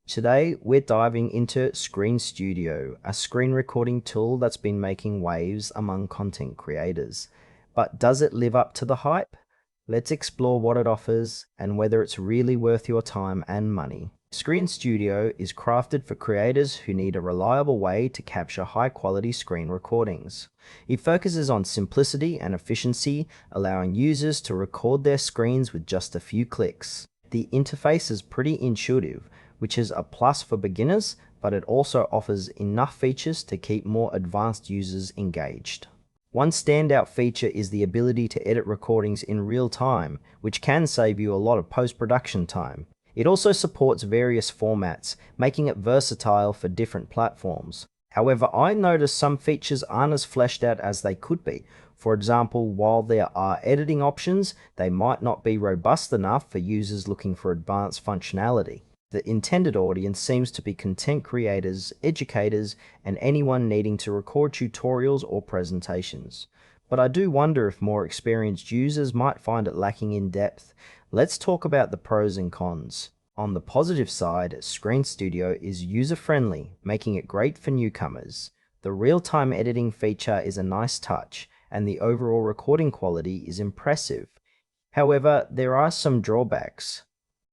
Today, we're diving into Screen Studio, a screen recording tool that's been making waves among content creators. But does it live up to the hype? Let's explore what it offers and whether it's really worth your time and money. Screen Studio is crafted for creators who need a reliable way to capture high-quality screen recordings. It focuses on simplicity and efficiency, allowing users to record their screens with just a few clicks. The interface is pretty intuitive, which is a plus for beginners, but it also offers enough features to keep more advanced users engaged. One standout feature is the ability to edit recordings in real time, which can save you a lot of post-production time. It also supports various formats, making it versatile for different platforms. However, I noticed some features aren't as fleshed out as they could be. For example, while there are editing options, they might not be robust enough for users looking for advanced functionality. The intended audience seems to be content creators, educators, and anyone needing to record tutorials or presentations. But I do wonder if more experienced users might find it lacking in depth. Let's talk about the pros and cons. On the positive side, Screen Studio is user-friendly, making it great for newcomers. The real-time editing feature is a nice touch, and the overall recording quality is impressive. However, there are some drawbacks.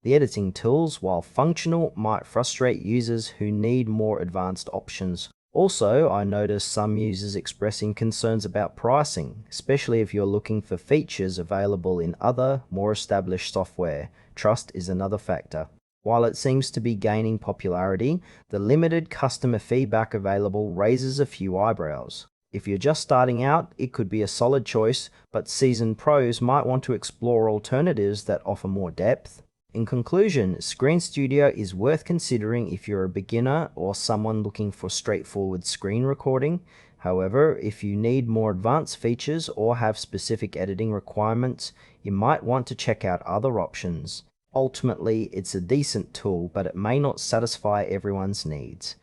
The editing tools, while functional, might frustrate users who need more advanced options. Also, I noticed some users expressing concerns about pricing, especially if you're looking for features available in other, more established software. Trust is another factor. While it seems to be gaining popularity, the limited customer feedback available raises a few eyebrows. If you're just starting out, it could be a solid choice, but seasoned pros might want to explore alternatives that offer more depth. In conclusion, Screen Studio is worth considering if you're a beginner or someone looking for straightforward screen recording. However, if you need more advanced features or have specific editing requirements, you might want to check out other options. Ultimately, it's a decent tool, but it may not satisfy everyone's needs.